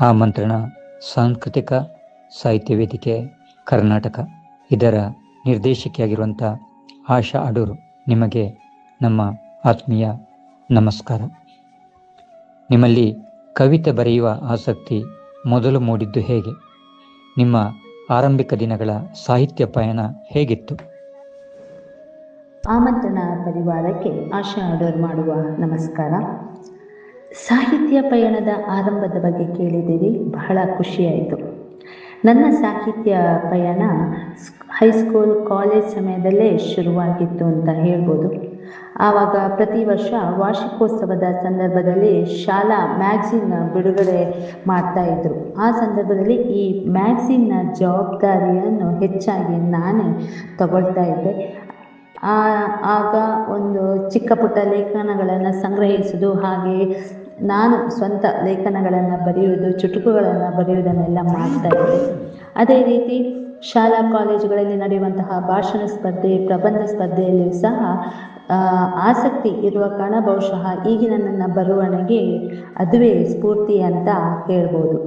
ಆಮಂತ್ರಣ ಸಾಂಸ್ಕೃತಿಕ ಸಾಹಿತ್ಯ ವೇದಿಕೆ ಕರ್ನಾಟಕ ಇದರ ನಿರ್ದೇಶಕಿಯಾಗಿರುವಂಥ ಆಶಾ ಅಡೂರು ನಿಮಗೆ ನಮ್ಮ ಆತ್ಮೀಯ ನಮಸ್ಕಾರ. ನಿಮ್ಮಲ್ಲಿ ಕವಿತೆ ಬರೆಯುವ ಆಸಕ್ತಿ ಮೊದಲು ಮೂಡಿದ್ದು ಹೇಗೆ? ನಿಮ್ಮ ಆರಂಭಿಕ ದಿನಗಳ ಸಾಹಿತ್ಯ ಪಯಣ ಹೇಗಿತ್ತು? ಆಮಂತ್ರಣ ಪರಿವಾರಕ್ಕೆ ಆಶಾ ಅಡೂರು ಮಾಡುವ ನಮಸ್ಕಾರ. ಸಾಹಿತ್ಯ ಪಯಣದ ಆರಂಭದ ಬಗ್ಗೆ ಕೇಳಿದ್ದೀರಿ, ಬಹಳ ಖುಷಿಯಾಯಿತು. ನನ್ನ ಸಾಹಿತ್ಯ ಪಯಣ ಹೈಸ್ಕೂಲ್ ಕಾಲೇಜ್ ಸಮಯದಲ್ಲೇ ಶುರುವಾಗಿತ್ತು ಅಂತ ಹೇಳ್ಬೋದು. ಆವಾಗ ಪ್ರತಿ ವರ್ಷ ವಾರ್ಷಿಕೋತ್ಸವದ ಸಂದರ್ಭದಲ್ಲಿ ಶಾಲಾ ಮ್ಯಾಗ್ಝಿನ್ ಬಿಡುಗಡೆ ಮಾಡ್ತಾ ಇದ್ರು. ಆ ಸಂದರ್ಭದಲ್ಲಿ ಈ ಮ್ಯಾಗ್ಝಿನ್ನ ಜವಾಬ್ದಾರಿಯನ್ನು ಹೆಚ್ಚಾಗಿ ನಾನೇ ತಗೊಳ್ತಾ ಇದ್ದೆ. ಆಗ ಒಂದು ಚಿಕ್ಕ ಪುಟ್ಟ ಲೇಖನಗಳನ್ನು ಸಂಗ್ರಹಿಸುವುದು, ಹಾಗೆ ನಾನು ಸ್ವಂತ ಲೇಖನಗಳನ್ನು ಬರೆಯುವುದು, ಚುಟುಕುಗಳನ್ನು ಬರೆಯುವುದನ್ನೆಲ್ಲ ಮಾಡ್ತಾ ಇದ್ದೆ. ಅದೇ ರೀತಿ ಶಾಲಾ ಕಾಲೇಜುಗಳಲ್ಲಿ ನಡೆಯುವಂತಹ ಭಾಷಣ ಸ್ಪರ್ಧೆ, ಪ್ರಬಂಧ ಸ್ಪರ್ಧೆಯಲ್ಲಿಯೂ ಸಹ ಆಸಕ್ತಿ ಇರುವ ಕಾರಣ ಬಹುಶಃ ಈಗಿನ ನನ್ನ ಬರವಣಿಗೆ ಅದುವೇ ಸ್ಫೂರ್ತಿ ಅಂತ ಹೇಳ್ಬೋದು.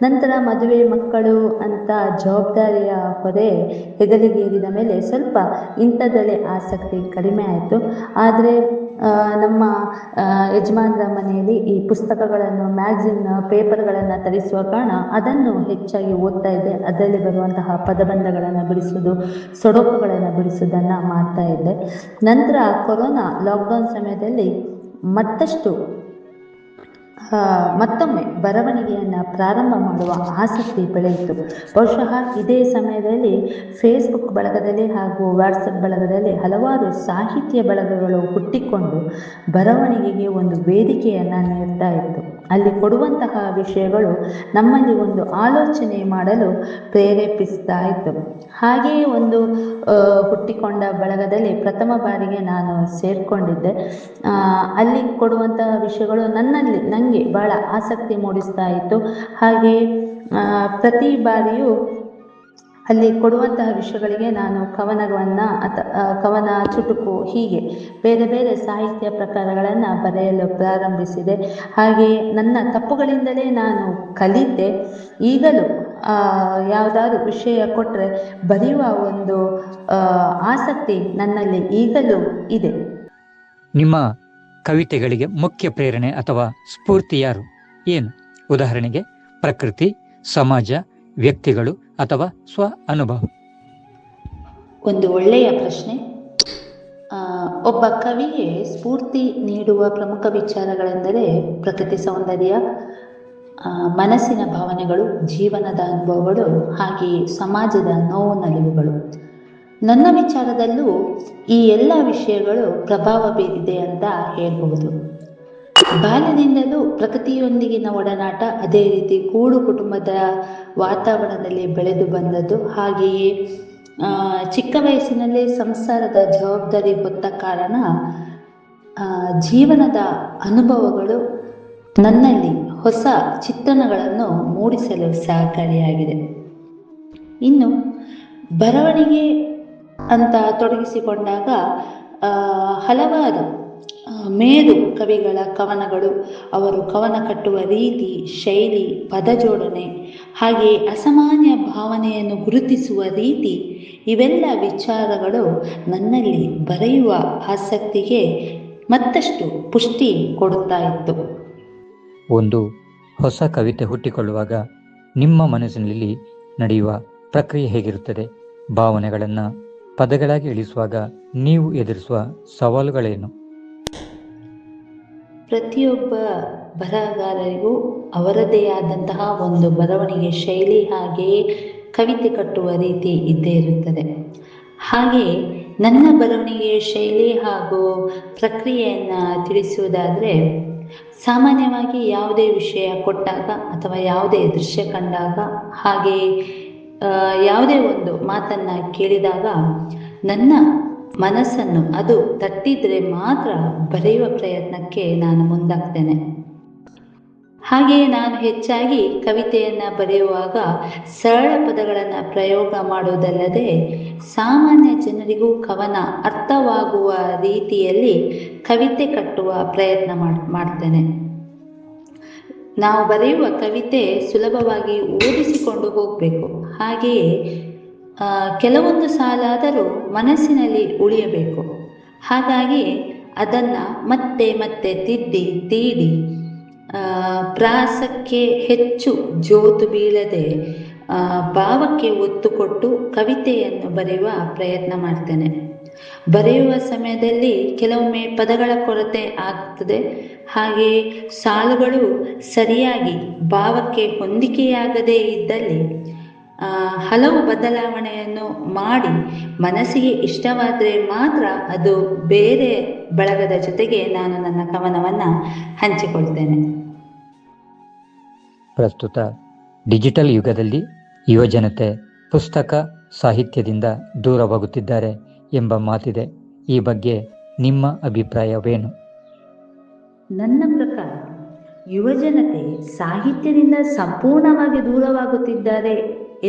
ನಂತರ ಮದುವೆ, ಮಕ್ಕಳು ಅಂತ ಜವಾಬ್ದಾರಿಯ ಹೊರೆ ಹೆಗಲಿಗೇರಿದ ಮೇಲೆ ಸ್ವಲ್ಪ ಇಂಥದ್ದಲ್ಲೇ ಆಸಕ್ತಿ ಕಡಿಮೆ ಆಯಿತು. ಆದರೆ ನಮ್ಮ ಯಜಮಾನರ ಮನೆಯಲ್ಲಿ ಈ ಪುಸ್ತಕಗಳನ್ನು, ಮ್ಯಾಗ್ಝಿನ್, ಪೇಪರ್ಗಳನ್ನು ತರಿಸುವ ಕಾರಣ ಅದನ್ನು ಹೆಚ್ಚಾಗಿ ಓದ್ತಾ ಇದ್ದೆ. ಅದರಲ್ಲಿ ಬರುವಂತಹ ಪದಬಂಧಗಳನ್ನು ಬಿಡಿಸೋದು, ಸೊಡಕುಗಳನ್ನು ಬಿಡಿಸೋದನ್ನು ಮಾಡ್ತಾ ಇದ್ದೆ. ನಂತರ ಕೊರೋನಾ ಲಾಕ್ಡೌನ್ ಸಮಯದಲ್ಲಿ ಮತ್ತೊಮ್ಮೆ ಬರವಣಿಗೆಯನ್ನು ಪ್ರಾರಂಭ ಮಾಡುವ ಆಸಕ್ತಿ ಬೆಳೆಯಿತು. ಬಹುಶಃ ಇದೇ ಸಮಯದಲ್ಲಿ ಫೇಸ್ಬುಕ್ ಬಳಗದಲ್ಲಿ ಹಾಗೂ ವಾಟ್ಸಪ್ ಬಳಗದಲ್ಲಿ ಹಲವಾರು ಸಾಹಿತ್ಯ ಬಳಗಗಳು ಹುಟ್ಟಿಕೊಂಡು ಬರವಣಿಗೆಗೆ ಒಂದು ವೇದಿಕೆಯನ್ನು ನೀಡ್ತಾ ಇತ್ತು. ಅಲ್ಲಿ ಕೊಡುವಂತಹ ವಿಷಯಗಳು ನಮ್ಮಲ್ಲಿ ಒಂದು ಆಲೋಚನೆ ಮಾಡಲು ಪ್ರೇರೇಪಿಸ್ತಾ ಇತ್ತು. ಹಾಗೆಯೇ ಒಂದು ಹುಟ್ಟಿಕೊಂಡ ಬಳಗದಲ್ಲಿ ಪ್ರಥಮ ಬಾರಿಗೆ ನಾನು ಸೇರಿಕೊಂಡಿದ್ದೆ. ಅಲ್ಲಿ ಕೊಡುವಂತಹ ವಿಷಯಗಳು ನನಗೆ ಬಹಳ ಆಸಕ್ತಿ ಮೂಡಿಸ್ತಾ ಇತ್ತು. ಹಾಗೆ ಪ್ರತಿ ಬಾರಿಯೂ ಅಲ್ಲಿ ಕೊಡುವಂತಹ ವಿಷಯಗಳಿಗೆ ನಾನು ಕವನ, ಚುಟುಕು, ಹೀಗೆ ಬೇರೆ ಬೇರೆ ಸಾಹಿತ್ಯ ಪ್ರಕಾರಗಳನ್ನು ಬರೆಯಲು ಪ್ರಾರಂಭಿಸಿದೆ. ಹಾಗೆ ನನ್ನ ತಪ್ಪುಗಳಿಂದಲೇ ನಾನು ಕಲಿತೆ. ಈಗಲೂ ಯಾವುದಾದ್ರೂ ವಿಷಯ ಕೊಟ್ಟರೆ ಬರೆಯುವ ಒಂದು ಆಸಕ್ತಿ ನನ್ನಲ್ಲಿ ಈಗಲೂ ಇದೆ. ನಿಮ್ಮ ಕವಿತೆಗಳಿಗೆ ಮುಖ್ಯ ಪ್ರೇರಣೆ ಅಥವಾ ಸ್ಫೂರ್ತಿ ಯಾರು? ಏನು? ಉದಾಹರಣೆಗೆ ಪ್ರಕೃತಿ, ಸಮಾಜ, ವ್ಯಕ್ತಿಗಳು ಅಥವಾ ಸ್ವ ಅನುಭವ? ಒಂದು ಒಳ್ಳೆಯ ಪ್ರಶ್ನೆ. ಒಬ್ಬ ಕವಿಗೆ ಸ್ಫೂರ್ತಿ ನೀಡುವ ಪ್ರಮುಖ ವಿಚಾರಗಳೆಂದರೆ ಪ್ರಕೃತಿ ಸೌಂದರ್ಯ, ಮನಸ್ಸಿನ ಭಾವನೆಗಳು, ಜೀವನದ ಅನುಭವಗಳು, ಹಾಗೆಯೇ ಸಮಾಜದ ನೋವು ನಲಿವುಗಳು. ನನ್ನ ವಿಚಾರದಲ್ಲೂ ಈ ಎಲ್ಲ ವಿಷಯಗಳು ಪ್ರಭಾವ ಬೀರಿದೆ ಅಂತ ಹೇಳ್ಬಹುದು. ಬಾಲ್ಯದಿಂದಲೂ ಪ್ರಕೃತಿಯೊಂದಿಗಿನ ಒಡನಾಟ, ಅದೇ ರೀತಿ ಕೂಡು ಕುಟುಂಬದ ವಾತಾವರಣದಲ್ಲಿ ಬೆಳೆದು ಬಂದದ್ದು, ಹಾಗೆಯೇ ಚಿಕ್ಕ ವಯಸ್ಸಿನಲ್ಲೇ ಸಂಸಾರದ ಜವಾಬ್ದಾರಿ ಹೊತ್ತ ಕಾರಣ ಜೀವನದ ಅನುಭವಗಳು ನನ್ನಲ್ಲಿ ಹೊಸ ಚಿತ್ರಣಗಳನ್ನು ಮೂಡಿಸಲು ಸಹಕಾರಿಯಾಗಿದೆ. ಇನ್ನು ಬರವಣಿಗೆ ಅಂತ ತೊಡಗಿಸಿಕೊಂಡಾಗ ಹಲವಾರು ಮೇರು ಕವಿಗಳ ಕವನಗಳು, ಅವರು ಕವನ ಕಟ್ಟುವ ರೀತಿ, ಶೈಲಿ, ಪದಜೋಡಣೆ, ಹಾಗೆ ಅಸಾಮಾನ್ಯ ಭಾವನೆಯನ್ನು ಗುರುತಿಸುವ ರೀತಿ, ಇವೆಲ್ಲ ವಿಚಾರಗಳು ನನ್ನಲ್ಲಿ ಬರೆಯುವ ಆಸಕ್ತಿಗೆ ಮತ್ತಷ್ಟು ಪುಷ್ಟಿ ಕೊಡುತ್ತಾ ಇತ್ತು. ಒಂದು ಹೊಸ ಕವಿತೆ ಹುಟ್ಟಿಕೊಳ್ಳುವಾಗ ನಿಮ್ಮ ಮನಸ್ಸಿನಲ್ಲಿ ನಡೆಯುವ ಪ್ರಕ್ರಿಯೆ ಹೇಗಿರುತ್ತದೆ? ಭಾವನೆಗಳನ್ನು ಪದಗಳಾಗಿ ಇಳಿಸುವಾಗ ನೀವು ಎದುರಿಸುವ ಸವಾಲುಗಳೇನು? ಪ್ರತಿಯೊಬ್ಬ ಬರಹಗಾರರಿಗೂ ಅವರದೇ ಆದಂತಹ ಒಂದು ಬರವಣಿಗೆ ಶೈಲಿ, ಹಾಗೆಯೇ ಕವಿತೆ ಕಟ್ಟುವ ರೀತಿ ಇದ್ದೇ ಇರುತ್ತದೆ. ಹಾಗೆಯೇ ನನ್ನ ಬರವಣಿಗೆಯ ಶೈಲಿ ಹಾಗೂ ಪ್ರಕ್ರಿಯೆಯನ್ನು ತಿಳಿಸುವುದಾದರೆ, ಸಾಮಾನ್ಯವಾಗಿ ಯಾವುದೇ ವಿಷಯ ಕೊಟ್ಟಾಗ ಅಥವಾ ಯಾವುದೇ ದೃಶ್ಯ ಕಂಡಾಗ, ಹಾಗೆಯೇ ಯಾವುದೇ ಒಂದು ಮಾತನ್ನು ಕೇಳಿದಾಗ ನನ್ನ ಮನಸ್ಸನ್ನು ಅದು ತಟ್ಟಿದ್ರೆ ಮಾತ್ರ ಬರೆಯುವ ಪ್ರಯತ್ನಕ್ಕೆ ನಾನು ಮುಂದಾಗ್ತೇನೆ. ಹಾಗೆಯೇ ನಾನು ಹೆಚ್ಚಾಗಿ ಕವಿತೆಯನ್ನು ಬರೆಯುವಾಗ ಸರಳ ಪದಗಳನ್ನು ಪ್ರಯೋಗ ಮಾಡುವುದಲ್ಲದೆ ಸಾಮಾನ್ಯ ಜನರಿಗೂ ಕವನ ಅರ್ಥವಾಗುವ ರೀತಿಯಲ್ಲಿ ಕವಿತೆ ಕಟ್ಟುವ ಪ್ರಯತ್ನ ಮಾಡ್ತೇನೆ. ನಾವು ಬರೆಯುವ ಕವಿತೆ ಸುಲಭವಾಗಿ ಓದಿಸಿಕೊಂಡು ಹೋಗಬೇಕು. ಹಾಗೆಯೇ ಕೆಲವೊಂದು ಸಾಲಾದರೂ ಮನಸ್ಸಿನಲ್ಲಿ ಉಳಿಯಬೇಕು. ಹಾಗಾಗಿ ಅದನ್ನು ಮತ್ತೆ ಮತ್ತೆ ತಿದ್ದಿ ತೀಡಿ ಪ್ರಾಸಕ್ಕೆ ಹೆಚ್ಚು ಜೋತು ಬೀಳದೆ ಭಾವಕ್ಕೆ ಒತ್ತು ಕೊಟ್ಟು ಕವಿತೆಯನ್ನು ಬರೆಯುವ ಪ್ರಯತ್ನ ಮಾಡ್ತೇನೆ. ಬರೆಯುವ ಸಮಯದಲ್ಲಿ ಕೆಲವೊಮ್ಮೆ ಪದಗಳ ಕೊರತೆ ಆಗ್ತದೆ. ಹಾಗೆಯೇ ಸಾಲುಗಳು ಸರಿಯಾಗಿ ಭಾವಕ್ಕೆ ಹೊಂದಿಕೆಯಾಗದೇ ಇದ್ದಲ್ಲಿ ಹಲವು ಬದಲಾವಣೆಯನ್ನು ಮಾಡಿ ಮನಸ್ಸಿಗೆ ಇಷ್ಟವಾದರೆ ಮಾತ್ರ ಅದು ಬೇರೆ ಬಳಗದ ಜೊತೆಗೆ ನಾನು ನನ್ನ ಕವನವನ್ನು ಹಂಚಿಕೊಳ್ತೇನೆ. ಪ್ರಸ್ತುತ ಡಿಜಿಟಲ್ ಯುಗದಲ್ಲಿ ಯುವಜನತೆ ಪುಸ್ತಕ ಸಾಹಿತ್ಯದಿಂದ ದೂರವಾಗುತ್ತಿದ್ದಾರೆ ಎಂಬ ಮಾತಿದೆ. ಈ ಬಗ್ಗೆ ನಿಮ್ಮ ಅಭಿಪ್ರಾಯವೇನು? ನನ್ನ ಪ್ರಕಾರ ಯುವಜನತೆ ಸಾಹಿತ್ಯದಿಂದ ಸಂಪೂರ್ಣವಾಗಿ ದೂರವಾಗುತ್ತಿದ್ದಾರೆ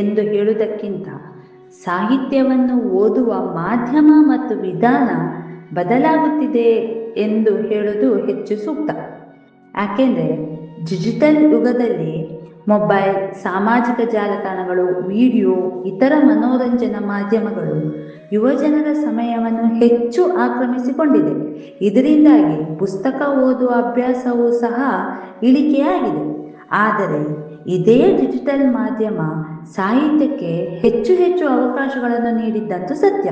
ಎಂದು ಹೇಳುವುದಕ್ಕಿಂತ ಸಾಹಿತ್ಯವನ್ನು ಓದುವ ಮಾಧ್ಯಮ ಮತ್ತು ವಿಧಾನ ಬದಲಾಗುತ್ತಿದೆ ಎಂದು ಹೇಳುವುದು ಹೆಚ್ಚು ಸೂಕ್ತ. ಯಾಕೆಂದರೆ ಡಿಜಿಟಲ್ ಯುಗದಲ್ಲಿ ಮೊಬೈಲ್, ಸಾಮಾಜಿಕ ಜಾಲತಾಣಗಳು, ವಿಡಿಯೋ, ಇತರ ಮನೋರಂಜನಾ ಮಾಧ್ಯಮಗಳು ಯುವಜನರ ಸಮಯವನ್ನು ಹೆಚ್ಚು ಆಕ್ರಮಿಸಿಕೊಂಡಿದೆ. ಇದರಿಂದಾಗಿ ಪುಸ್ತಕ ಓದುವ ಅಭ್ಯಾಸವೂ ಸಹ ಇಳಿಕೆಯಾಗಿದೆ. ಆದರೆ ಇದೇ ಡಿಜಿಟಲ್ ಮಾಧ್ಯಮ ಸಾಹಿತ್ಯಕ್ಕೆ ಹೆಚ್ಚು ಹೆಚ್ಚು ಅವಕಾಶಗಳನ್ನು ನೀಡಿದ್ದಂತೂ ಸತ್ಯ.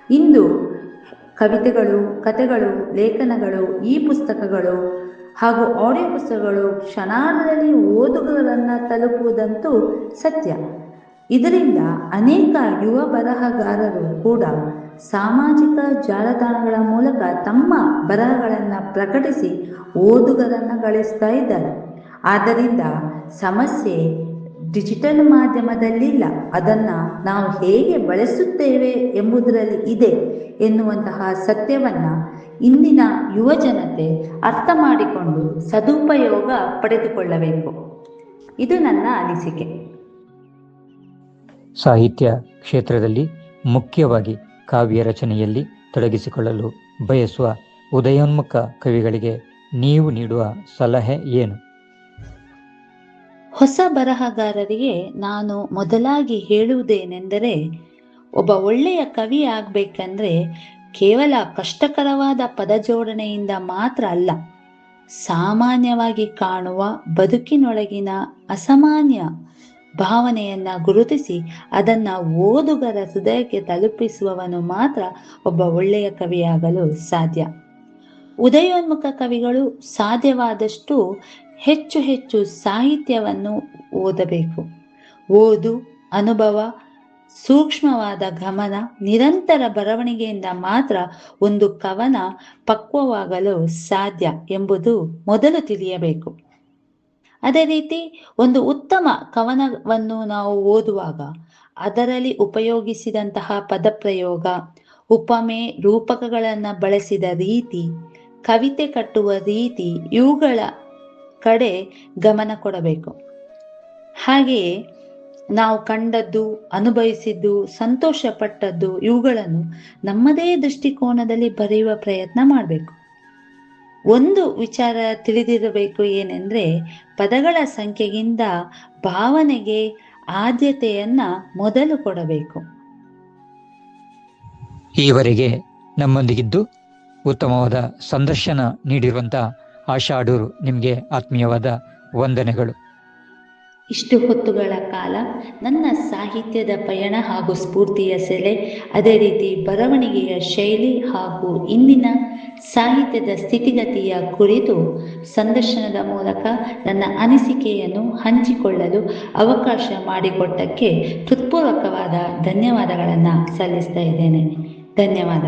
ಇಂದು ಕವಿತೆಗಳು, ಕಥೆಗಳು, ಲೇಖನಗಳು, ಈ ಪುಸ್ತಕಗಳು ಹಾಗೂ ಆಡಿಯೋ ಪುಸ್ತಕಗಳು ಕ್ಷಣಾರ್ಧದಲ್ಲಿ ಓದುಗರನ್ನು ತಲುಪುವುದಂತೂ ಸತ್ಯ. ಇದರಿಂದ ಅನೇಕ ಯುವ ಬರಹಗಾರರು ಕೂಡ ಸಾಮಾಜಿಕ ಜಾಲತಾಣಗಳ ಮೂಲಕ ತಮ್ಮ ಬರಹಗಳನ್ನು ಪ್ರಕಟಿಸಿ ಓದುಗರನ್ನು ಗಳಿಸ್ತಾ ಇದ್ದಾರೆ. ಆದ್ದರಿಂದ ಸಮಸ್ಯೆ ಡಿಜಿಟಲ್ ಮಾಧ್ಯಮದಲ್ಲಿಲ್ಲ, ಅದನ್ನು ನಾವು ಹೇಗೆ ಬಳಸುತ್ತೇವೆ ಎಂಬುದರಲ್ಲಿ ಇದೆ ಎನ್ನುವಂತಹ ಸತ್ಯವನ್ನು ಇಂದಿನ ಯುವಜನತೆ ಅರ್ಥ ಮಾಡಿಕೊಂಡು ಸದುಪಯೋಗ ಪಡೆದುಕೊಳ್ಳಬೇಕು. ಇದು ನನ್ನ ಅನಿಸಿಕೆ. ಸಾಹಿತ್ಯ ಕ್ಷೇತ್ರದಲ್ಲಿ ಮುಖ್ಯವಾಗಿ ಕಾವ್ಯ ರಚನೆಯಲ್ಲಿ ತೊಡಗಿಸಿಕೊಳ್ಳಲು ಬಯಸುವ ಉದಯೋನ್ಮುಖ ಕವಿಗಳಿಗೆ ನೀವು ನೀಡುವ ಸಲಹೆ ಏನು? ಹೊಸ ಬರಹಗಾರರಿಗೆ ನಾನು ಮೊದಲಾಗಿ ಹೇಳುವುದೇನೆಂದರೆ, ಒಬ್ಬ ಒಳ್ಳೆಯ ಕವಿ ಆಗಬೇಕಂದ್ರೆ ಕೇವಲ ಕಷ್ಟಕರವಾದ ಪದಜೋಡಣೆಯಿಂದ ಮಾತ್ರ ಅಲ್ಲ, ಸಾಮಾನ್ಯವಾಗಿ ಕಾಣುವ ಬದುಕಿನೊಳಗಿನ ಅಸಾಮಾನ್ಯ ಭಾವನೆಯನ್ನು ಗುರುತಿಸಿ ಅದನ್ನು ಓದುಗರ ಹೃದಯಕ್ಕೆ ತಲುಪಿಸುವವನು ಮಾತ್ರ ಒಬ್ಬ ಒಳ್ಳೆಯ ಕವಿಯಾಗಲು ಸಾಧ್ಯ. ಉದಯೋನ್ಮುಖ ಕವಿಗಳು ಸಾಧ್ಯವಾದಷ್ಟು ಹೆಚ್ಚು ಹೆಚ್ಚು ಸಾಹಿತ್ಯವನ್ನು ಓದಬೇಕು. ಓದು, ಅನುಭವ, ಸೂಕ್ಷ್ಮವಾದ ಗಮನ, ನಿರಂತರ ಬರವಣಿಗೆಯಿಂದ ಮಾತ್ರ ಒಂದು ಕವನ ಪಕ್ವವಾಗಲು ಸಾಧ್ಯ ಎಂಬುದು ಮೊದಲು ತಿಳಿಯಬೇಕು. ಅದೇ ರೀತಿ ಒಂದು ಉತ್ತಮ ಕವನವನ್ನು ನಾವು ಓದುವಾಗ ಅದರಲ್ಲಿ ಉಪಯೋಗಿಸಿದಂತಹ ಪದಪ್ರಯೋಗ, ಉಪಮೆ, ರೂಪಕಗಳನ್ನು ಬಳಸಿದ ರೀತಿ, ಕವಿತೆ ಕಟ್ಟುವ ರೀತಿ, ಇವುಗಳ ಕಡೆ ಗಮನ ಕೊಡಬೇಕು. ಹಾಗೆಯೇ ನಾವು ಕಂಡದ್ದು, ಅನುಭವಿಸಿದ್ದು, ಸಂತೋಷಪಟ್ಟದ್ದು ಇವುಗಳನ್ನು ನಮ್ಮದೇ ದೃಷ್ಟಿಕೋನದಲ್ಲಿ ಬರೆಯುವ ಪ್ರಯತ್ನ ಮಾಡಬೇಕು. ಒಂದು ವಿಚಾರ ತಿಳಿದಿರಬೇಕು, ಏನೆಂದರೆ ಪದಗಳ ಸಂಖ್ಯೆಗಿಂತ ಭಾವನೆಗೆ ಆದ್ಯತೆಯನ್ನ ಮೊದಲು ಕೊಡಬೇಕು. ಈವರೆಗೆ ನಮ್ಮೊಂದಿಗಿದ್ದು ಉತ್ತಮವಾದ ಸಂದರ್ಶನ ನೀಡಿರುವಂಥ ಆಶಾ ಅಡೂರು, ನಿಮಗೆ ಆತ್ಮೀಯವಾದ ವಂದನೆಗಳು. ಇಷ್ಟು ಹೊತ್ತುಗಳ ಕಾಲ ನನ್ನ ಸಾಹಿತ್ಯದ ಪಯಣ ಹಾಗೂ ಸ್ಫೂರ್ತಿಯ ಸೆಲೆ, ಅದೇ ರೀತಿ ಬರವಣಿಗೆಯ ಶೈಲಿ ಹಾಗೂ ಇಂದಿನ ಸಾಹಿತ್ಯದ ಸ್ಥಿತಿಗತಿಯ ಕುರಿತು ಸಂದರ್ಶನದ ಮೂಲಕ ನನ್ನ ಅನಿಸಿಕೆಯನ್ನು ಹಂಚಿಕೊಳ್ಳಲು ಅವಕಾಶ ಮಾಡಿಕೊಟ್ಟಕ್ಕೆ ಹೃತ್ಪೂರ್ವಕವಾದ ಧನ್ಯವಾದಗಳನ್ನು ಸಲ್ಲಿಸ್ತಾ ಇದ್ದೇನೆ. ಧನ್ಯವಾದಗಳು.